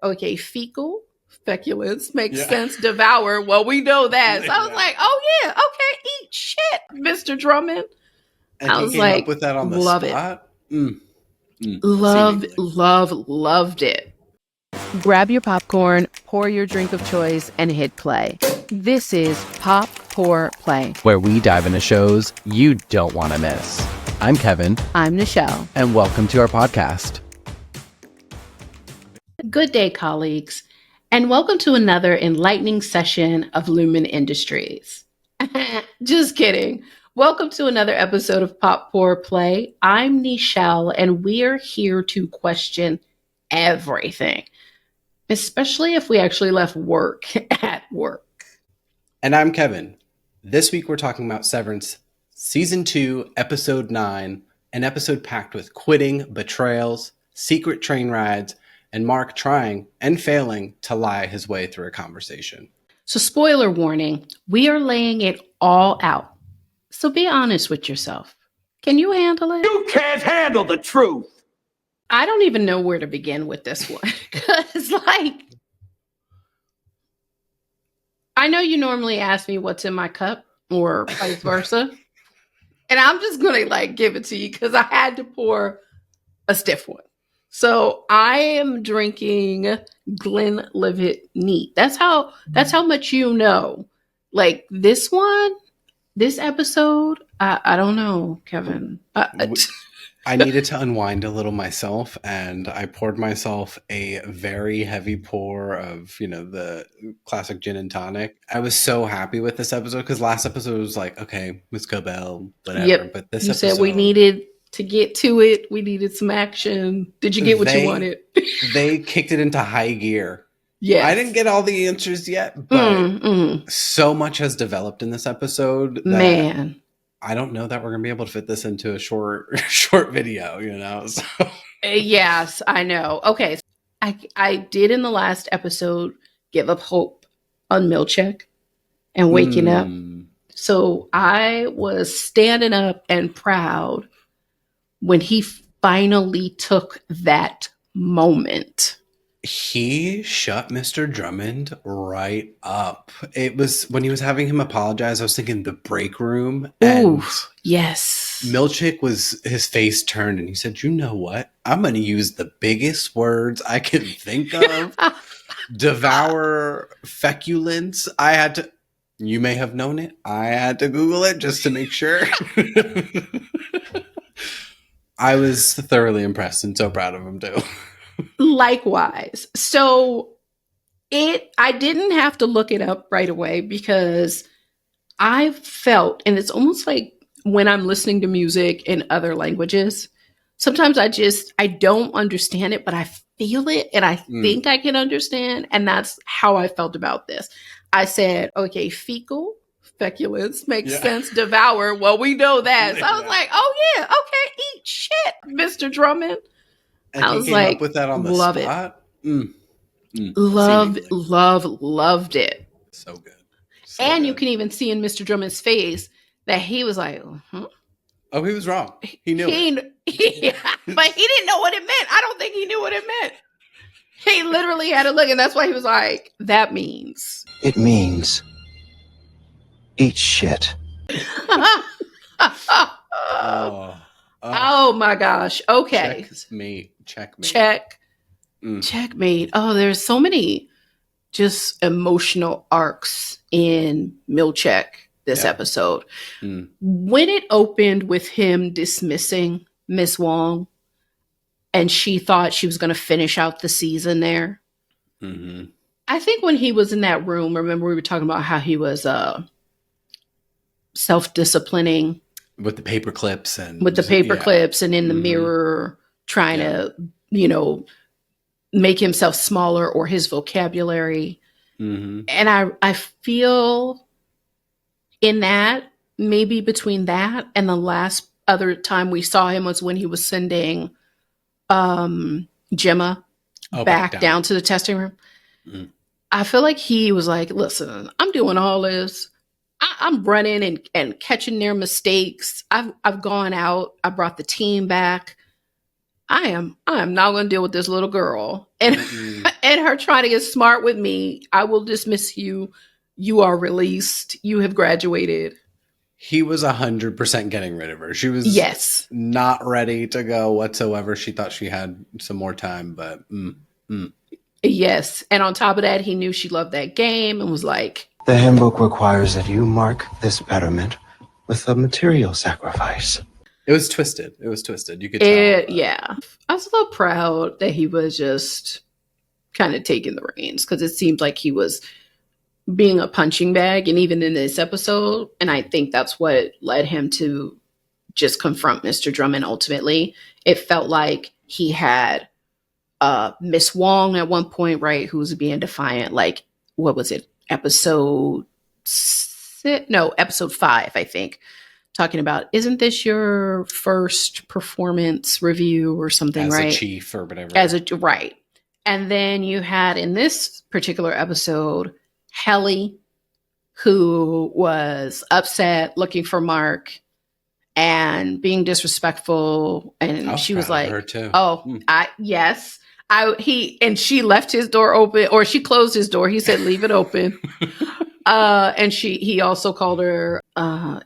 Okay, fecal feculence makes sense. Devour. Well, we know that. So I was like, oh yeah, okay, eat shit, Mr. Drummond. And I he was came like, up with that on the love spot. Loved it. Grab your popcorn, pour your drink of choice, and hit play. This is Pop, Pour, Play, where we dive into shows you don't want to miss. I'm Kevin. I'm Nichelle. And welcome to our podcast. Good day, colleagues, and welcome to another enlightening session of Lumon Industries. Just kidding. Welcome to another episode of Pop, Pour, Play. I'm Nichelle, and we're here to question everything, especially if we actually left work at work. And I'm Kevin. This week we're talking about Severance Season 2, Episode 9, an episode packed with quitting, betrayals, secret train rides, and Mark trying and failing to lie his way through a conversation. So spoiler warning, we are laying it all out. So be honest with yourself. Can you handle it? You can't handle the truth. I don't even know where to begin with this one. Because, I know you normally ask me what's in my cup or vice versa. And I'm just going to, give it to you because I had to pour a stiff one. So I am drinking Glenlivet Neat. That's how much you know. This episode, I don't know, Kevin. I needed to unwind a little myself, and I poured myself a very heavy pour of, the classic gin and tonic. I was so happy with this episode because last episode was like, okay, Miss Cobell, whatever. Yep. But this you episode, said we needed to get to it. We needed some action. Did you get what you wanted? They kicked it into high gear. Yeah, I didn't get all the answers yet, but so much has developed in this episode that man, I don't know that we're gonna be able to fit this into a short video, So. Yes, I know. Okay, I did in the last episode give up hope on Milchek and waking up. So I was standing up and proud when he finally took that moment. He shut Mr. Drummond right up. It was when he was having him apologize, I was thinking the break room. And yes. Milchek his face turned and he said, you know what? I'm going to use the biggest words I can think of. Devour Feculence. You may have known it. I had to Google it just to make sure. I was thoroughly impressed and so proud of him too. Likewise. So I didn't have to look it up right away because I felt, and it's almost like when I'm listening to music in other languages, sometimes I don't understand it, but I feel it and I think I can understand. And that's how I felt about this. I said, okay, fecal feculence makes sense. Devour. Well, we know that. So I was like, oh yeah, okay, eat shit, Mr. Drummond. And I was came up with that on the love spot. Loved it. So good. And you can even see in Mr. Drummond's face that he was like, oh, he was wrong. He knew it. But he didn't know what it meant. I don't think he knew what it meant. He literally had to look, and that's why he was like, that means. It means eat shit. Oh my gosh. Okay. Checkmate. Oh, there's so many just emotional arcs in Milchek this episode. When it opened with him dismissing Miss Wong and she thought she was going to finish out the season there. I think when he was in that room, remember we were talking about how he was self-disciplining with the paper clips and in the mirror trying to, make himself smaller or his vocabulary. And I feel in that, maybe between that and the last other time we saw him was when he was sending Gemma back down to the testing room. I feel like he was like, listen, I'm doing all this. I'm running and catching their mistakes. I've gone out. I brought the team back. I am not going to deal with this little girl. And and her trying to get smart with me. I will dismiss you. You are released. You have graduated. He was 100% getting rid of her. She was Yes. not ready to go whatsoever. She thought she had some more time, but Yes. And on top of that, he knew she loved that game and was like, The handbook requires that you mark this betterment with a material sacrifice. it was twisted. It was twisted. You could tell. yeah. I was a little proud that he was just kind of taking the reins because it seemed like he was being a punching bag. And even in this episode, and I think that's what led him to just confront Mr. Drummond ultimately. It felt like he had Miss Wong at one point, right, who was being defiant. Like, what was it? Episode 5, I think. Talking about, isn't this your first performance review or something, as right? a chief or whatever. Right. And then you had in this particular episode, Helly, who was upset, looking for Mark and being disrespectful. And she was like, her too. Yes. She left his door open, or she closed his door. He said, leave it open. And he also called her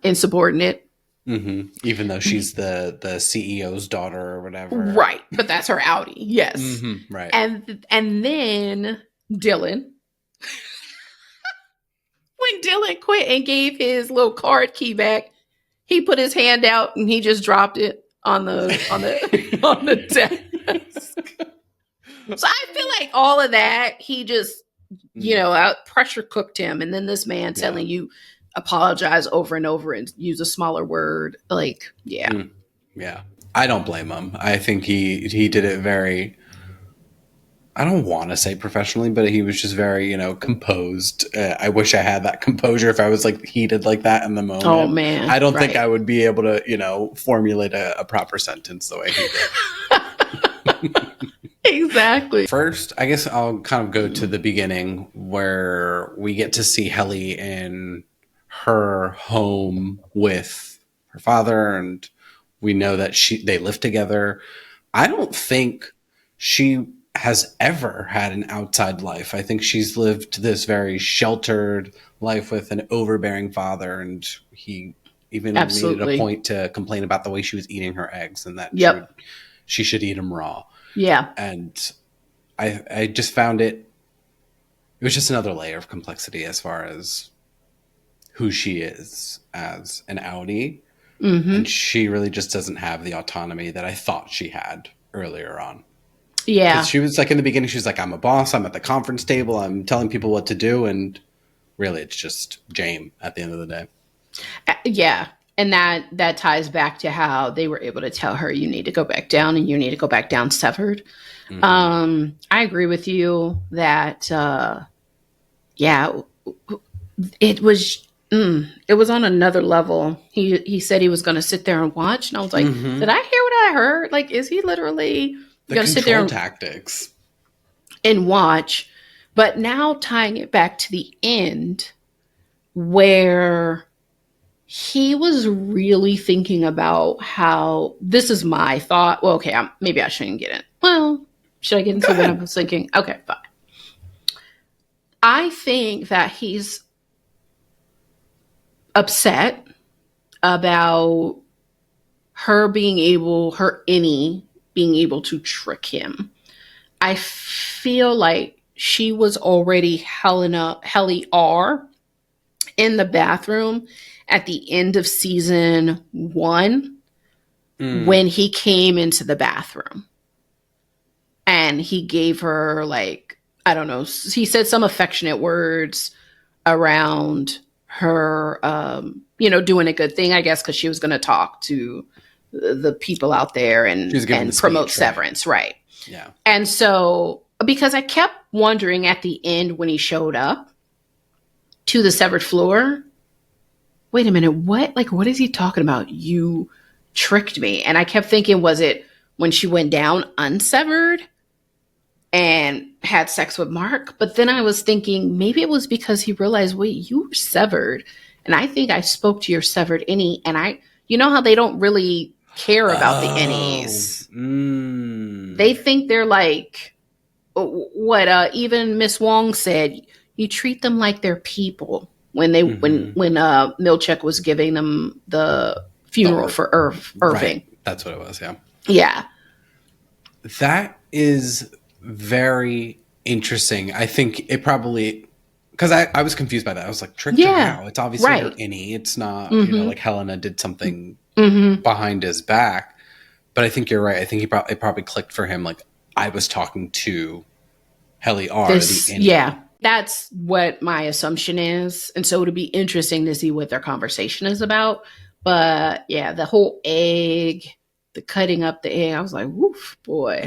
insubordinate. Mm-hmm. Even though she's the CEO's daughter or whatever. Right. But that's her outie. Yes. Mm-hmm. Right. And then Dylan, when Dylan quit and gave his little card key back, he put his hand out and he just dropped it on the on the desk. So I feel like all of that, he just, pressure cooked him. And then this man telling you apologize over and over and use a smaller word. Like, yeah. Yeah. I don't blame him. I think he did it very, I don't want to say professionally, but he was just very, composed. I wish I had that composure if I was like heated like that in the moment. Oh, man. I don't think I would be able to, formulate a proper sentence the way he did. Exactly. First, I guess I'll kind of go to the beginning where we get to see Helly in her home with her father, and we know that they live together. I don't think she has ever had an outside life. I think she's lived this very sheltered life with an overbearing father, and he even made it a point to complain about the way she was eating her eggs and that she should eat them raw. Yeah. And I just found it was just another layer of complexity as far as who she is as an outie. Mm-hmm. And she really just doesn't have the autonomy that I thought she had earlier on. Yeah. She was like, in the beginning, she was like, I'm a boss. I'm at the conference table. I'm telling people what to do. And really, it's just Jame at the end of the day. Yeah. And that ties back to how they were able to tell her, you need to go back down and you need to go back down severed. Mm-hmm. I agree with you that, it was on another level. He said he was going to sit there and watch. And I was like, did I hear what I heard? Like, is he literally going to sit there tactics and watch? But now tying it back to the end where he was really thinking about how this is my thought. Well, okay, maybe I shouldn't get it. Well, should I get into what I was thinking? Okay, fine. I think that he's upset about Innie being able to trick him. I feel like she was already Helly R in the bathroom at the end of season 1 when he came into the bathroom and he gave her, like, I don't know, he said some affectionate words around her, doing a good thing, I guess, because she was going to talk to the people out there and promote Severance. Right. Yeah. And so, because I kept wondering at the end when he showed up to the severed floor, wait a minute, what is he talking about? You tricked me. And I kept thinking, was it when she went down unsevered and had sex with Mark? But then I was thinking maybe it was because he realized, wait, you were severed. And I think I spoke to your severed Innie. And you know how they don't really care about the Innies. They think they're like what even Miss Wong said, you treat them like they're people when they when Milchek was giving them the funeral for Irving. Right. That's what it was, yeah. Yeah. That is very interesting. I think it probably, because I was confused by that. I was like, tricked her how? It's obviously her Innie. It's not, you know, like Helena did something behind his back. But I think you're right. I think it probably clicked for him. Like, I was talking to Helly R, the Innie. Yeah, that's what my assumption is. And so it'll be interesting to see what their conversation is about. But yeah, the whole egg, the cutting up the egg, I was like, woof, boy.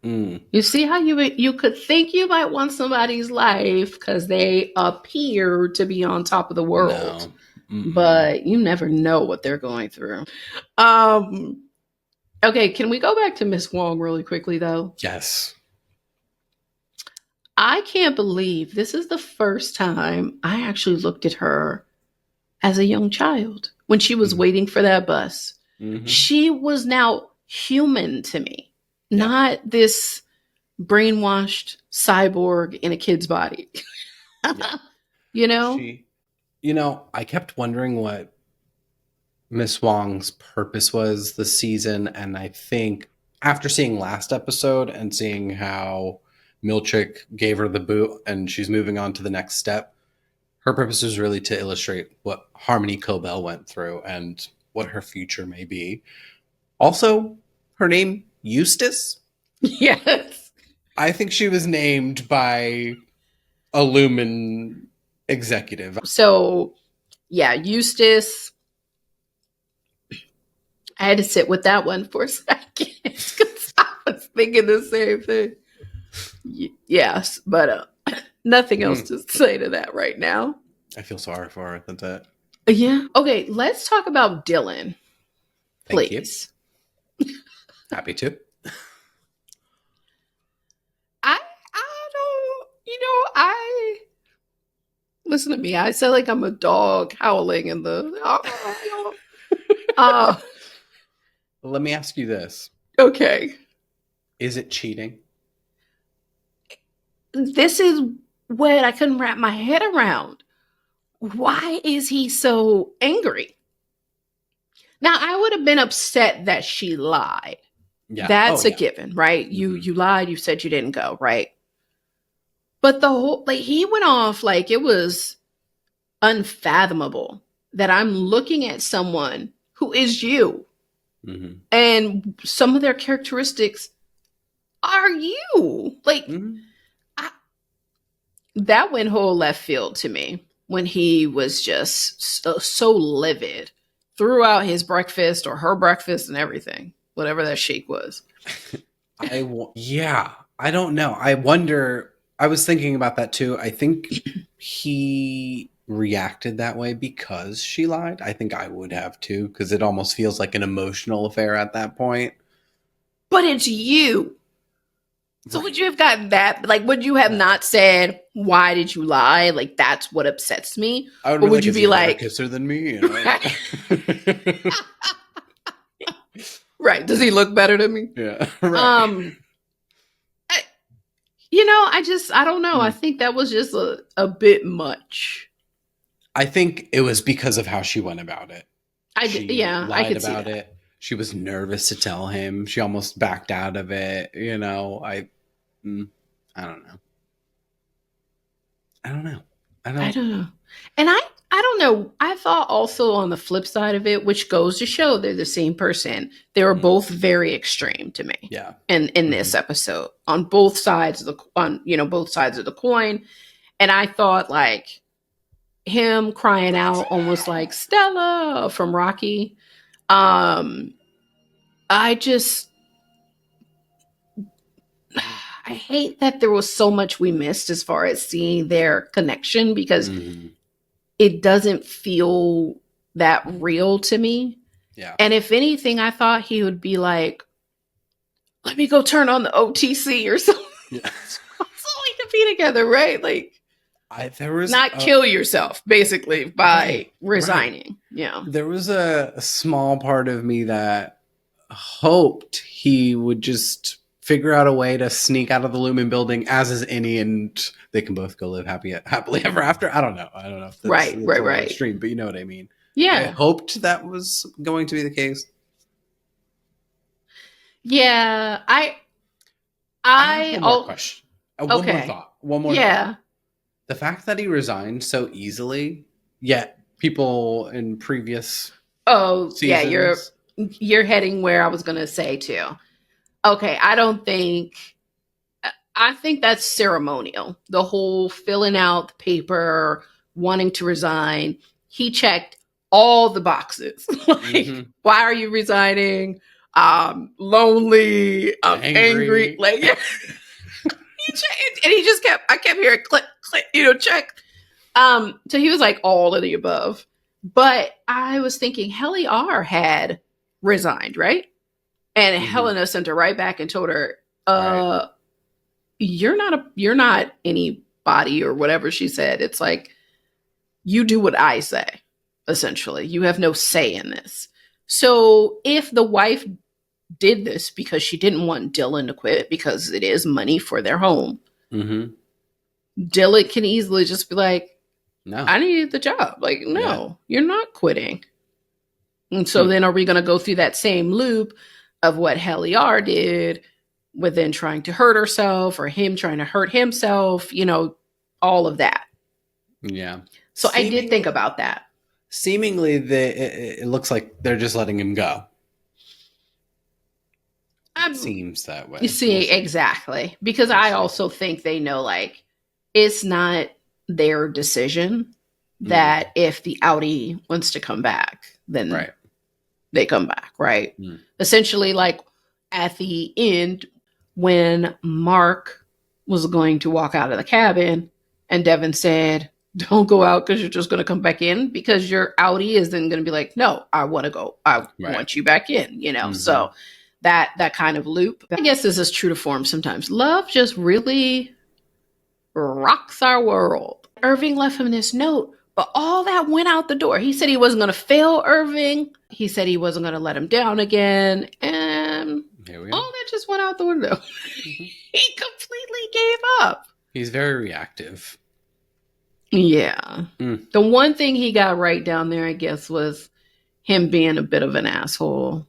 You see how you could think you might want somebody's life because they appear to be on top of the world. No. But you never know what they're going through. Okay, can we go back to Miss Wong really quickly, though? Yes. I can't believe this is the first time I actually looked at her as a young child when she was waiting for that bus. She was now human to me, not this brainwashed cyborg in a kid's body. You know? I kept wondering what Miss Wong's purpose was this season, and I think after seeing last episode and seeing how Milchek gave her the boot and she's moving on to the next step, her purpose is really to illustrate what Harmony Cobell went through and what her future may be. Also, her name, Eustace? Yes. I think she was named by a Lumon executive. So, yeah, Eustace. I had to sit with that one for a second because I was thinking the same thing. Yes, but nothing else to say to that right now. I feel sorry for her. That's it. Yeah. Okay, let's talk about Dylan. Please. Thank you. Happy to. I don't, I listen to me. I sound like I'm a dog howling in the. Let me ask you this. Okay. Is it cheating? This is what I couldn't wrap my head around. Why is he so angry? Now, I would have been upset that she lied. Yeah. That's a given, right? You lied, you said you didn't go, right? But the whole, he went off like it was unfathomable that I'm looking at someone who is you. And some of their characteristics are you. That went whole left field to me when he was just so livid, threw out his breakfast or her breakfast and everything, whatever that shake was. I don't know. I wonder, I was thinking about that too. I think he reacted that way because she lied. I think I would have too, because it almost feels like an emotional affair at that point. But it's you. So would you have gotten that? Would you have not said, why did you lie? That's what upsets me. Or would you be like, kisser than me? You know? Right. Does he look better than me? Yeah. Right. I don't know. I think that was just a bit much. I think it was because of how she went about it. I could about see it. She was nervous to tell him. She almost backed out of it. I don't know. I don't know. And I don't know. I thought also on the flip side of it, which goes to show they're the same person. They were both very extreme to me. Yeah. In this episode, on both sides of both sides of the coin. And I thought him crying out almost like Stella from Rocky. I hate that there was so much we missed as far as seeing their connection because it doesn't feel that real to me. Yeah. And if anything, I thought he would be like, let me go turn on the OTC or something. Yeah. So we can be together, right? Kill yourself, basically, by resigning. Right. Yeah. There was a small part of me that hoped he would just figure out a way to sneak out of the Lumon building, as is Innie, and they can both go live happily ever after. I don't know if that's, Right. a little extreme, but you know what I mean. I Yeah. hoped that was going to be the case. Yeah. I have one more question. One more okay. thought. One more Yeah. thought. The fact that he resigned so easily, yet people in previous Oh, yeah, seasons, you're heading where I was going to say too. Okay, I think that's ceremonial. The whole filling out the paper, wanting to resign. He checked all the boxes. Why are you resigning? Lonely, I'm angry. Like, yeah. And he just I kept hearing click, click, check. So he was like all of the above. But I was thinking Helly R had resigned, right? And Helena sent her right back and told her, right. you're not anybody or whatever she said. It's like, you do what I say, essentially. You have no say in this. So if the wife did this because she didn't want Dylan to quit because it is money for their home, Dylan can easily just be like, no, I need the job. Like, no, you're not quitting. And so then are we going to go through that same loop of what Helly R did with then trying to hurt herself or him trying to hurt himself, all of that. Yeah. So I did think about that. Seemingly, it looks like they're just letting him go. It seems that way. You see, exactly. Because I also think they know, like, it's not their decision that if the Audi wants to come back, then they come back, right? Essentially, like, at the end, when Mark was going to walk out of the cabin and Devin said, don't go out because you're just going to come back in, because your Audi is then going to be like, no, I want to go. I want you back in, So that kind of loop. I guess this is true to form sometimes. Love just really rocks our world. Irving left him this note, but all that went out the door. He said he wasn't going to fail Irving. He said he wasn't going to let him down again. And all that just went out the window. He completely gave up. He's very reactive. Yeah. The one thing he got right down there, I guess, was him being a bit of an asshole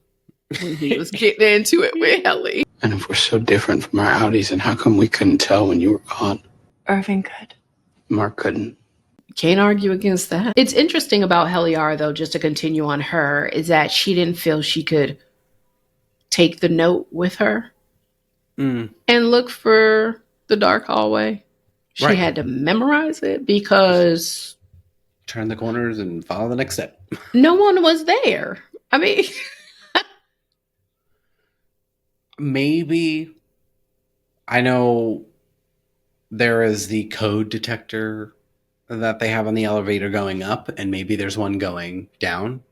when he was getting into it with Helly. And if we're so different from our Audis, and how come we couldn't tell when you were gone? Irving could. Mark couldn't. Can't argue against that. It's interesting about Helly R, though, just to continue on her, is that she didn't feel she could take the note with her and look for the dark hallway. She had to memorize it because... turn the corners and follow the next step. No one was there. I mean... Maybe... I know there is the code detector that they have on the elevator going up, and maybe there's one going down.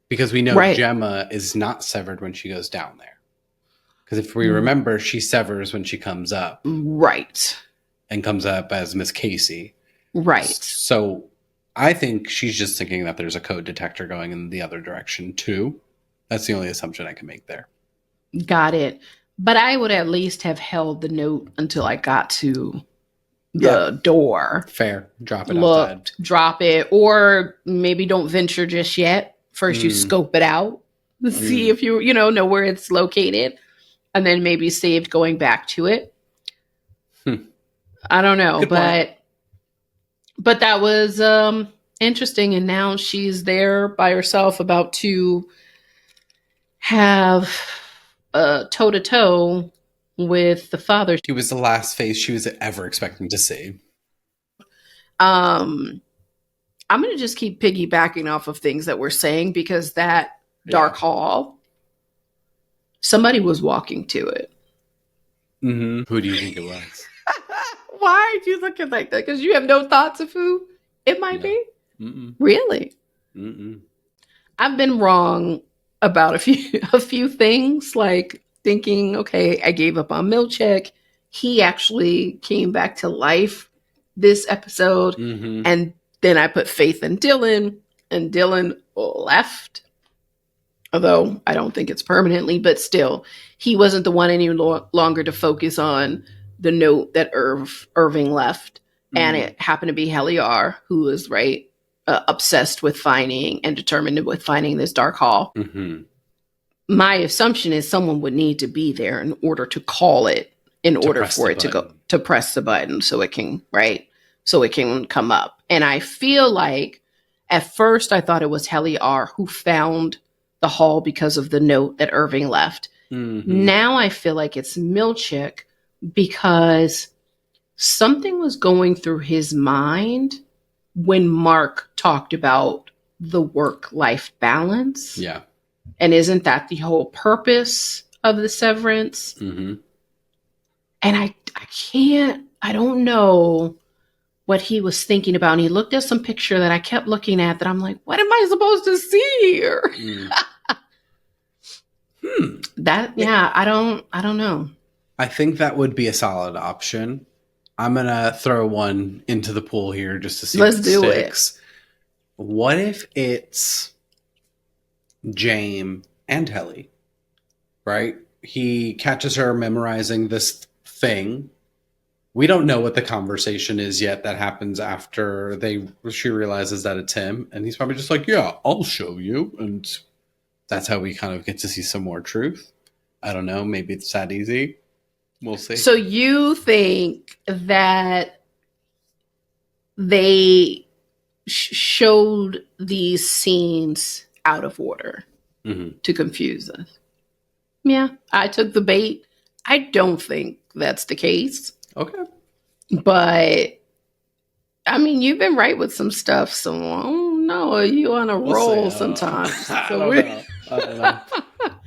Because we know Gemma is not severed when she goes down there. Because if we remember, she severs when she comes up. Right. And comes up as Miss Casey. Right. So I think she's just thinking that there's a code detector going in the other direction too. That's the only assumption I can make there. Got it. But I would at least have held the note until I got to the door. Fair. Drop it outside. Drop it. Or maybe don't venture just yet. First you scope it out. See if you know where it's located. And then maybe saved going back to it. I don't know, but that was interesting. And now she's there by herself, about to have toe-to-toe with the father. She was the last face she was ever expecting to see. I'm going to just keep piggybacking off of things that we're saying, because that dark hall, somebody was walking to it. Who do you think it was? Why are you looking like that? Because you have no thoughts of who it might be? Really? I've been wrong about a few things, like thinking, okay, I gave up on Milchek. He actually came back to life this episode. And then I put faith in Dylan, and Dylan left. although I don't think it's permanently, but still, he wasn't the one any longer to focus on the note that Irving left. And it happened to be Heliar, who was obsessed with finding and determined with finding this dark hall. Mm-hmm. My assumption is someone would need to be there in order to call it, in order for it to go to press the button so it can, so it can come up. And I feel like at first I thought it was Heliar who found the hall because of the note that Irving left. Mm-hmm. Now I feel like it's Milchick because something was going through his mind when Mark talked about the work-life balance. Yeah. And isn't that the whole purpose of the severance? Mm-hmm. And I don't know what he was thinking about. And he looked at some picture that I kept looking at that I'm like, what am I supposed to see here? I don't know. I think that would be a solid option. I'm going to throw one into the pool here just to see Let's what do sticks. What if it's James and Helly, right? He catches her memorizing this thing. We don't know what the conversation is yet that happens after she realizes that it's him. And he's probably just like, yeah, I'll show you. And that's how we kind of get to see some more truth. I don't know. Maybe it's that easy. We'll see. So you think that they showed these scenes out of order to confuse us? Yeah, I took the bait. I don't think that's the case. Okay. But, I mean, you've been right with some stuff, so I don't know. Are you on a roll sometimes? I don't know.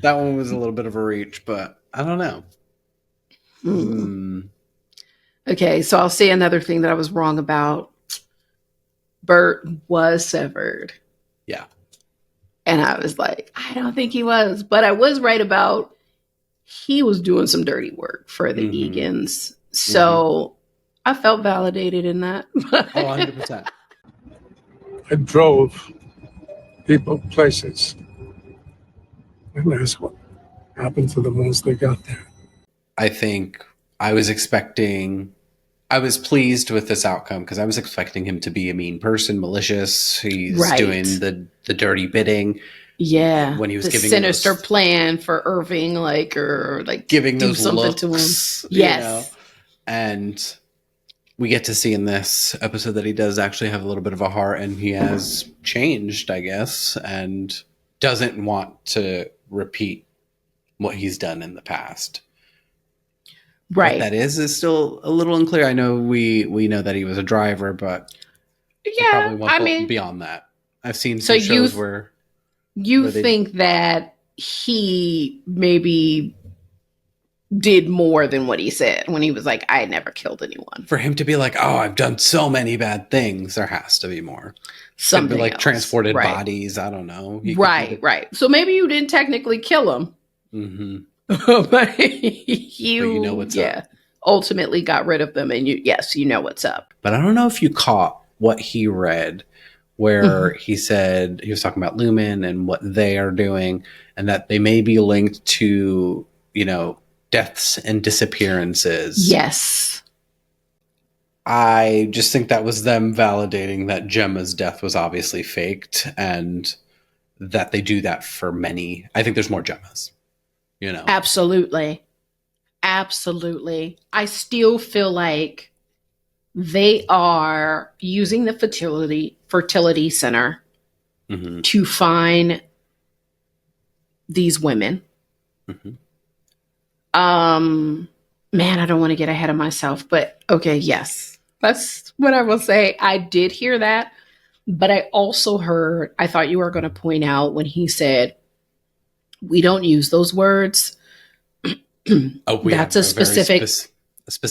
That one was a little bit of a reach, but I don't know. Okay, so I'll say another thing that I was wrong about. Burt was severed. Yeah. And I was like, I don't think he was. But I was right about he was doing some dirty work for the Egan's. So I felt validated in that. 100%. I drove people places and asked what happened to them once they got there. I think I was pleased with this outcome because I was expecting him to be a mean person, malicious. He's doing the dirty bidding. Yeah. When he was giving sinister plan for Irving, giving do those something looks to him. Yes. You know? And we get to see in this episode that he does actually have a little bit of a heart and he has changed, I guess, and doesn't want to repeat what he's done in the past. Right. What that is still a little unclear. I know we know that he was a driver, but yeah, beyond that. I've seen some shows where you think that he maybe did more than what he said when he was like, I never killed anyone. For him to be like, oh, I've done so many bad things, there has to be more. Something like else. Transported bodies. I don't know. Right. So maybe you didn't technically kill him. Mm-hmm. But you know what's up. Ultimately got rid of them, and you know what's up. But I don't know if you caught what he read, where he said he was talking about Lumon and what they are doing, and that they may be linked to, deaths and disappearances. Yes. I just think that was them validating that Gemma's death was obviously faked, and that they do that for many. I think there's more Gemmas. Absolutely. I still feel like they are using the fertility center to find these women. Man, I don't want to get ahead of myself, but okay, yes. That's what I will say. I did hear that, but I also heard, I thought you were going to point out when he said, we don't use those words. That's a specific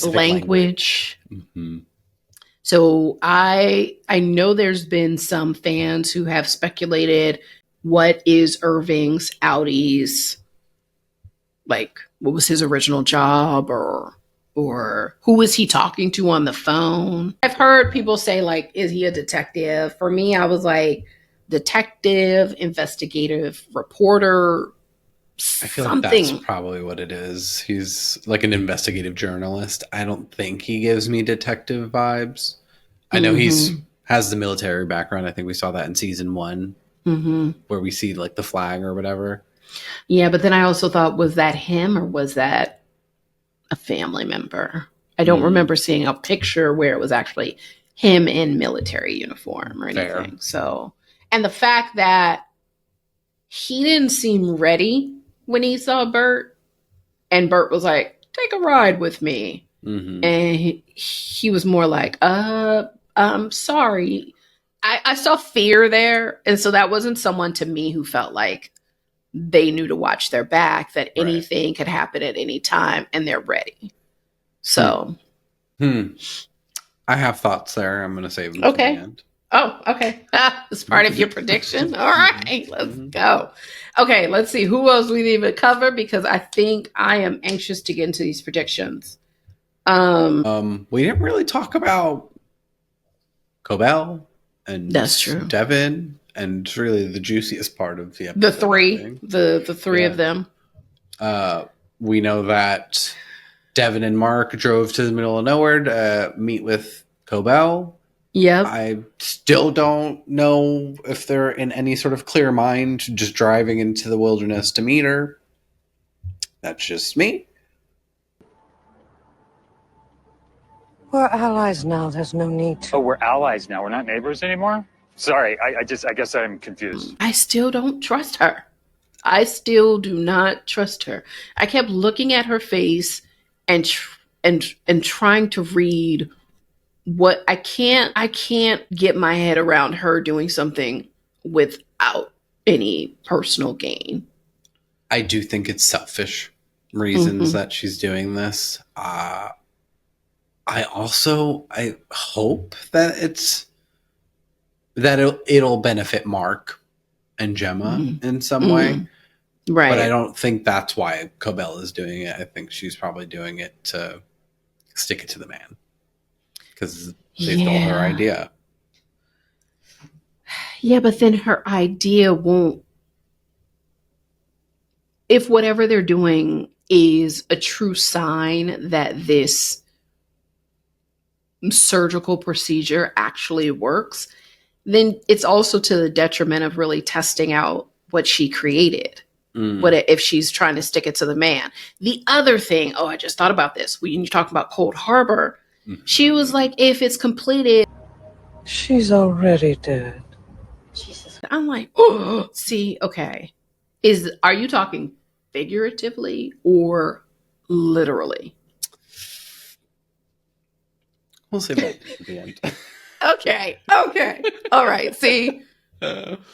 language. So I know there's been some fans who have speculated what is Irving's Audi's, what was his original job, or who was he talking to on the phone? I've heard people say, is he a detective? For me, I was like, detective, investigative reporter, I feel like that's something. probably what it is. He's like an investigative journalist. I don't think he gives me detective vibes. I know he's has the military background. I think we saw that in season 1, where we see like the flag or whatever. Yeah, but then I also thought, was that him or was that a family member? I don't remember seeing a picture where it was actually him in military uniform or anything. Fair. So, and the fact that he didn't seem ready when he saw Burt, and Burt was like, "Take a ride with me," and he was more like, I'm sorry." I saw fear there, and so that wasn't someone to me who felt like they knew to watch their back, that anything could happen at any time, and they're ready. So, I have thoughts there. I'm going to save them okay. to the end. Oh, okay. It's part of your prediction. All right, let's go. Okay, let's see who else we need to cover, because I think I am anxious to get into these predictions. We didn't really talk about Cobell and That's true. Devin, and really the juiciest part of the episode. The three of them. We know that Devin and Mark drove to the middle of nowhere to meet with Cobell. Yep. I still don't know if they're in any sort of clear mind just driving into the wilderness to meet her. That's just me. We're allies now. There's no need to. Oh, we're allies now. We're not neighbors anymore? Sorry, I guess I'm confused. I still don't trust her. I still do not trust her. I kept looking at her face and trying to read what I can't get my head around her doing something without any personal gain. I do think it's selfish reasons that she's doing this. I hope that it'll benefit Mark and Gemma in some way. Right. But I don't think that's why Cobell is doing it. I think she's probably doing it to stick it to the man, because they stole her idea. Yeah, but then her idea won't... If whatever they're doing is a true sign that this surgical procedure actually works, then it's also to the detriment of really testing out what she created. What if she's trying to stick it to the man? The other thing, I just thought about this. When you talk about Cold Harbor, she was like, if it's completed... She's already dead. Jesus. I'm like, oh, see, okay. Are you talking figuratively or literally? We'll see about it at the end. Okay. All right. See,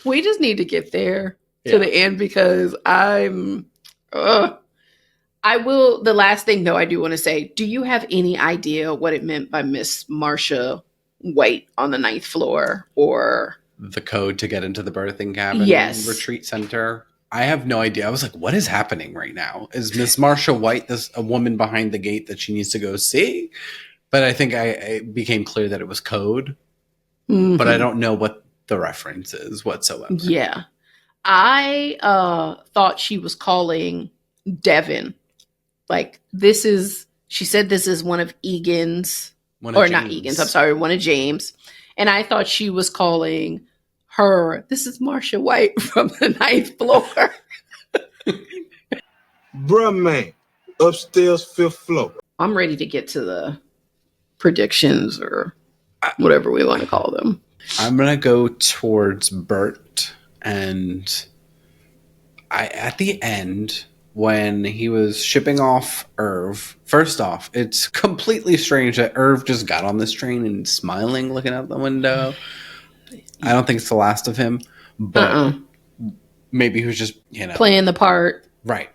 we just need to get there to the end, because I will. The last thing, though, I do want to say, do you have any idea what it meant by Miss Marcia White on the 9th floor, or the code to get into the birthing cabin retreat center? I have no idea. I was like, what is happening right now? Is Miss Marcia White a woman behind the gate that she needs to go see? But I think it became clear that it was code. But I don't know what the reference is whatsoever. Yeah. I thought she was calling Devin. Like, she said this is one of Egan's, not Egan's, I'm sorry, one of James. And I thought she was calling her, this is Marcia White from the 9th floor. Bruh, man, upstairs, 5th floor. I'm ready to get to the predictions, or whatever we want to call them. I'm going to go towards Burt. And at the end, when he was shipping off Irv, first off, it's completely strange that Irv just got on this train and smiling, looking out the window. I don't think it's the last of him, but maybe he was just, playing the part. Right.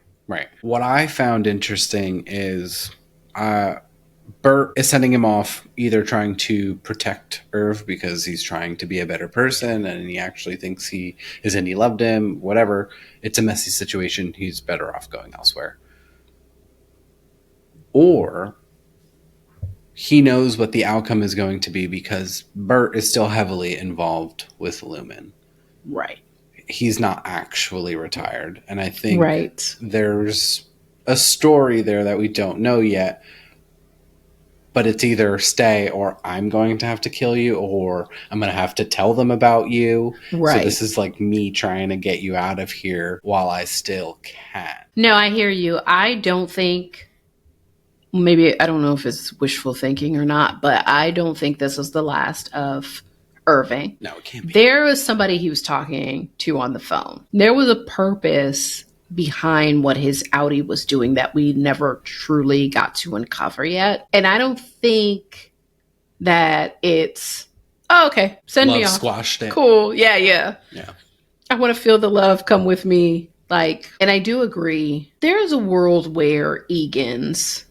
What I found interesting is Burt is sending him off, either trying to protect Irv because he's trying to be a better person and he actually thinks his Innie loved him, whatever. It's a messy situation. He's better off going elsewhere. Or he knows what the outcome is going to be because Burt is still heavily involved with Lumon. Right. He's not actually retired. And I think Right. there's a story there that we don't know yet. But it's either stay or I'm going to have to kill you or I'm going to have to tell them about you. Right. So this is like me trying to get you out of here while I still can. No, I hear you. I don't think, maybe, I don't know if it's wishful thinking or not, but I don't think this is the last of Irving. No, it can't be. There was somebody he was talking to on the phone. There was a purpose behind what his outie was doing that we never truly got to uncover yet. And I don't think that it's, oh, okay, send Love me off. Squashed it. Cool. Yeah, yeah. Yeah. I want to feel the love come with me. Like, and I do agree. There is a world where Egans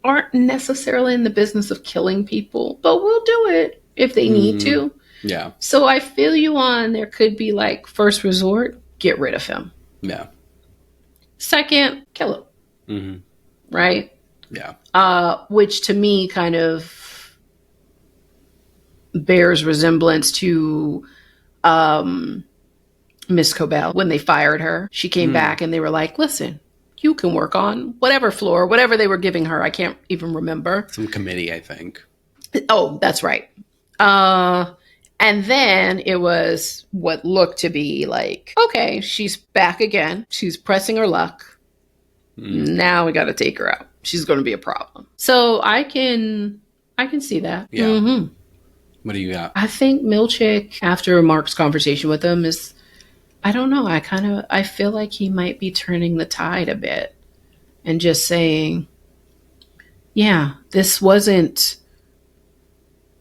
aren't necessarily in the business of killing people, but will do it if they need to. Yeah. So I feel you on there could be like first resort, get rid of him. Yeah. Second, kill him. Mm-hmm. Right? Yeah. Which to me kind of bears resemblance to Miss Cobell. When they fired her, she came back and they were like, listen, you can work on whatever floor, whatever they were giving her. I can't even remember. Some committee, I think. Oh, that's right. And then it was what looked to be like, okay, she's back again. She's pressing her luck. Now we got to take her out. She's going to be a problem. So I can see that. Yeah. Mm-hmm. What do you got? I think Milchick, after Mark's conversation with him, is, I don't know. I feel like he might be turning the tide a bit and just saying, yeah, this wasn't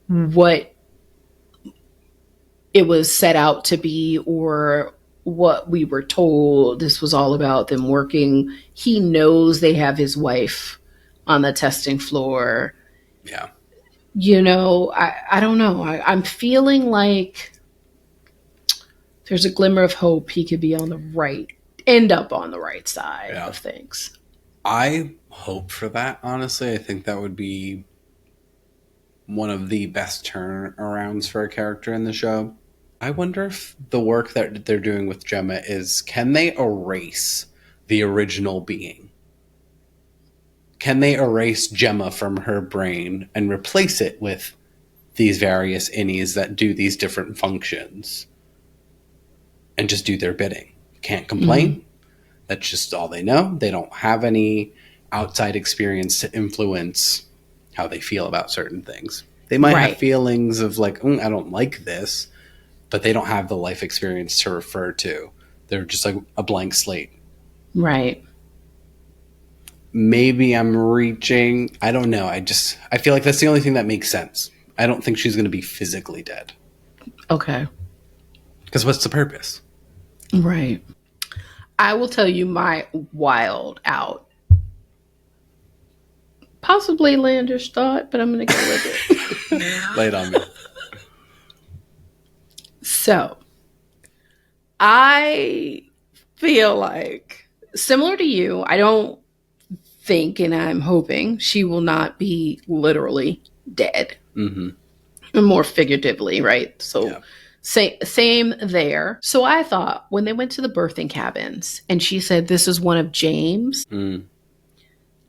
what it was set out to be or what we were told. This was all about them working. He knows they have his wife on the testing floor. Yeah. You know, I don't know. I'm feeling like there's a glimmer of hope he could be on the right, end up on the right side of things. I hope for that, honestly. I think that would be one of the best turnarounds for a character in the show. I wonder if the work that they're doing with Gemma is, can they erase the original being? Can they erase Gemma from her brain and replace it with these various innies that do these different functions and just do their bidding? Can't complain. That's just all they know. They don't have any outside experience to influence how they feel about certain things. They might have feelings of like, I don't like this, but they don't have the life experience to refer to. They're just like a blank slate. Right. Maybe I'm reaching. I don't know. I feel like that's the only thing that makes sense. I don't think she's going to be physically dead. Okay. Because what's the purpose? Right. I will tell you my wild out. Possibly Lander's thought, but I'm going to go with it. Lay it on me. So, I feel like, similar to you, I don't think, and I'm hoping, she will not be literally dead. Mm-hmm. And more figuratively, right? So, same there. So I thought, when they went to the birthing cabins, and she said, this is one of James,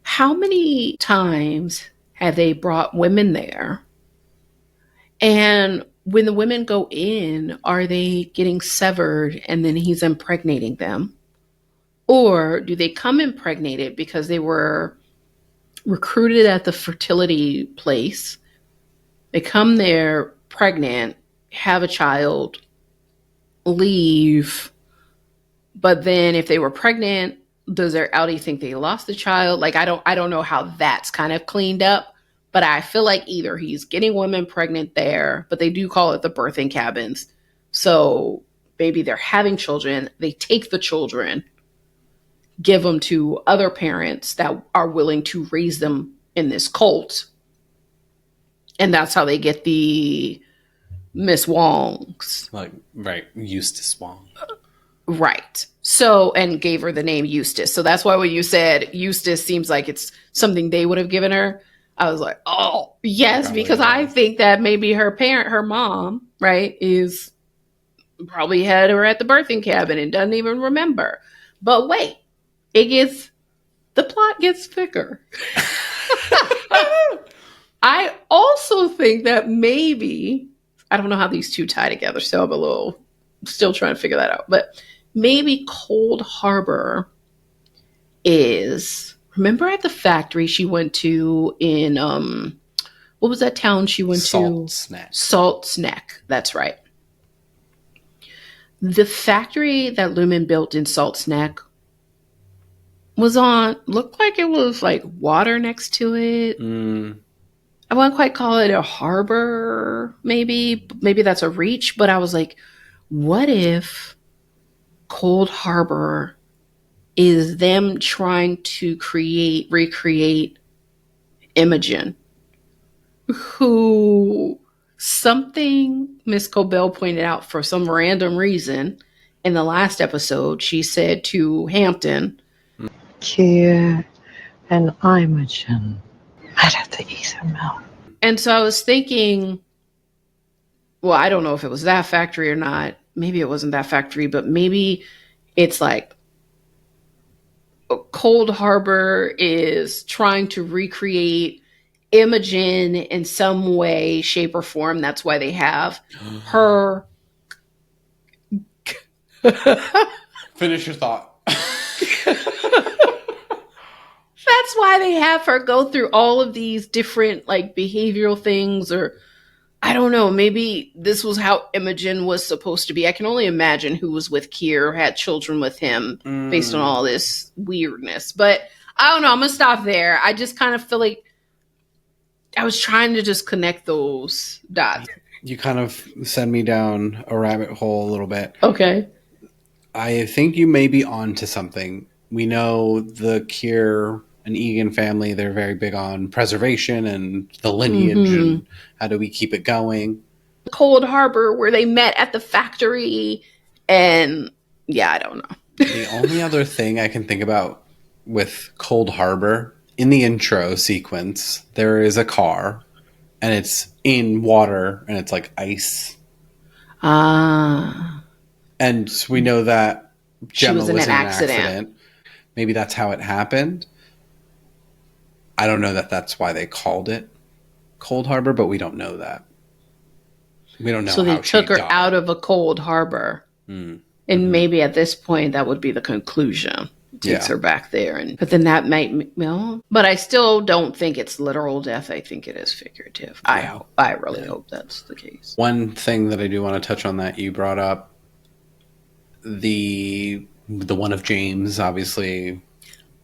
how many times have they brought women there? And when the women go in, are they getting severed and then he's impregnating them? Or do they come impregnated because they were recruited at the fertility place? They come there pregnant, have a child, leave. But then if they were pregnant, does their outie think they lost the child? Like, I don't know how that's kind of cleaned up. But I feel like either he's getting women pregnant there, but they do call it the birthing cabins. So maybe they're having children. They take the children, give them to other parents that are willing to raise them in this cult. And that's how they get the Miss Wongs. Like, right, Eustace Wong. Right. So, and gave her the name Eustace. So that's why when you said Eustace seems like it's something they would have given her, I was like, oh, yes, Probably because I think that maybe her mom, right, is probably had her at the birthing cabin and doesn't even remember. But wait, the plot gets thicker. I also think that maybe, I don't know how these two tie together, so I'm still trying to figure that out. But maybe Cold Harbor is, remember at the factory she went to in, what was that town she went to? Salt Snack. That's right. The factory that Lumon built in Salt Snack looked like it was like water next to it. I wouldn't quite call it a harbor, maybe. Maybe that's a reach, but I was like, what if Cold Harbor is them trying to recreate Imogen, who something Miss Cobell pointed out for some random reason in the last episode, she said to Hampton, Kier and Imogen met at the ether mill. And so I was thinking, well, I don't know if it was that factory or not. Maybe it wasn't that factory, but maybe it's like Cold Harbor is trying to recreate Imogen in some way, shape, or form. That's why they have her. Finish your thought. That's why they have her go through all of these different like behavioral things, or I don't know, maybe this was how Imogen was supposed to be. I can only imagine who was with Kier, had children with him based on all this weirdness. But I don't know, I'm going to stop there. I just kind of feel like I was trying to just connect those dots. You kind of send me down a rabbit hole a little bit. Okay. I think you may be onto something. We know the Kier and Egan family, they're very big on preservation and the lineage and how do we keep it going. Cold Harbor, where they met at the factory, and yeah, I don't know. The only other thing I can think about with Cold Harbor, in the intro sequence, there is a car and it's in water and it's like ice. And we know that Gemma was in an accident. Maybe that's how it happened. I don't know that that's why they called it Cold Harbor, but we don't know that. We don't know. So they took her out of a cold harbor. And maybe at this point, that would be the conclusion. Takes her back there. But then that might, well, but I still don't think it's literal death. I think it is figurative. I really hope that's the case. One thing that I do want to touch on that you brought up, the one of James, obviously,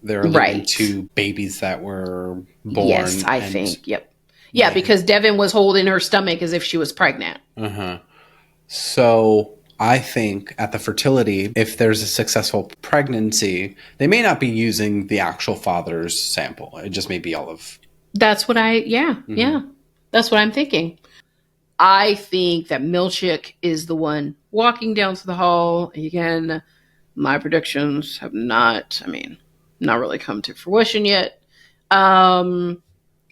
they're alluding to babies that were born. Yes, I think. Yep. Yeah, because Devin was holding her stomach as if she was pregnant. So I think at the fertility, if there's a successful pregnancy, they may not be using the actual father's sample. It just may be all of. That's what That's what I'm thinking. I think that Milchick is the one walking down to the hall. Again, my predictions have not really come to fruition yet.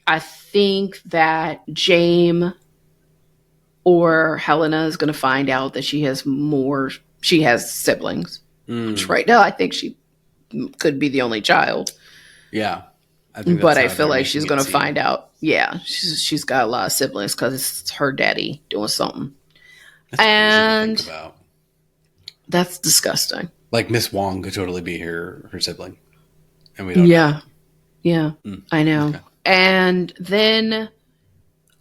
I think that James or Helena is going to find out that she has siblings. Which right now I think she could be the only child. Yeah. I feel like she's going to find out. Yeah, she's got a lot of siblings because it's her daddy doing something. That's that's disgusting. Like Miss Wong could totally be her sibling. And we don't know. Yeah, I know. Okay. And then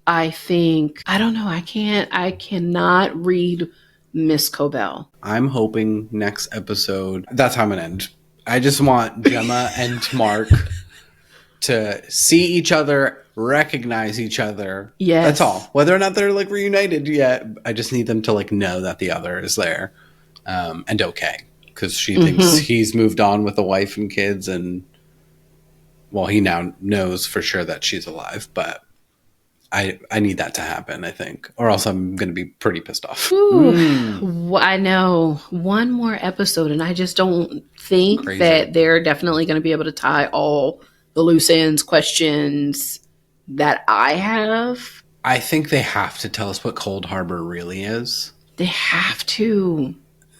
I think, I don't know, I cannot read Miss Cobell. I'm hoping next episode, that's how I'm going to end. I just want Gemma and Mark to see each other, recognize each other. Yes. That's all. Whether or not they're like reunited yet, I just need them to like know that the other is there and okay. Because she thinks he's moved on with a wife and kids, and well, he now knows for sure that she's alive, but I need that to happen, I think, or else I'm going to be pretty pissed off. I know. One more episode, and I just don't think that they're definitely going to be able to tie all the loose ends, questions that I have. I think they have to tell us what Cold Harbor really is. They have to.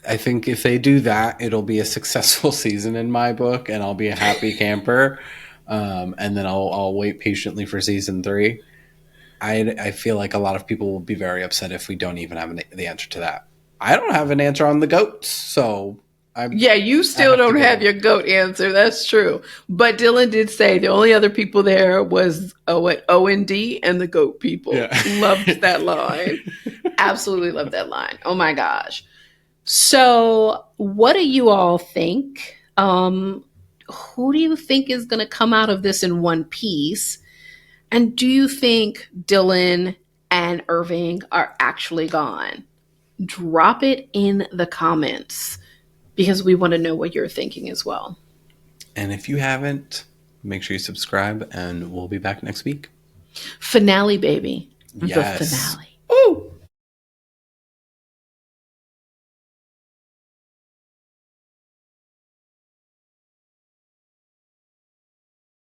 I think if they do that, it'll be a successful season in my book, and I'll be a happy camper. And then I'll wait patiently for season 3. I feel like a lot of people will be very upset if we don't even have the answer to that. I don't have an answer on the goats, so you still don't have your goat answer. That's true. But Dylan did say the only other people there was O&D and the goat people. Yeah. Loved that line. Absolutely loved that line. Oh my gosh. So what do you all think? Who do you think is going to come out of this in one piece? And do you think Dylan and Irving are actually gone? Drop it in the comments because we want to know what you're thinking as well. And if you haven't, make sure you subscribe, and we'll be back next week. Finale, baby. Yes. The finale.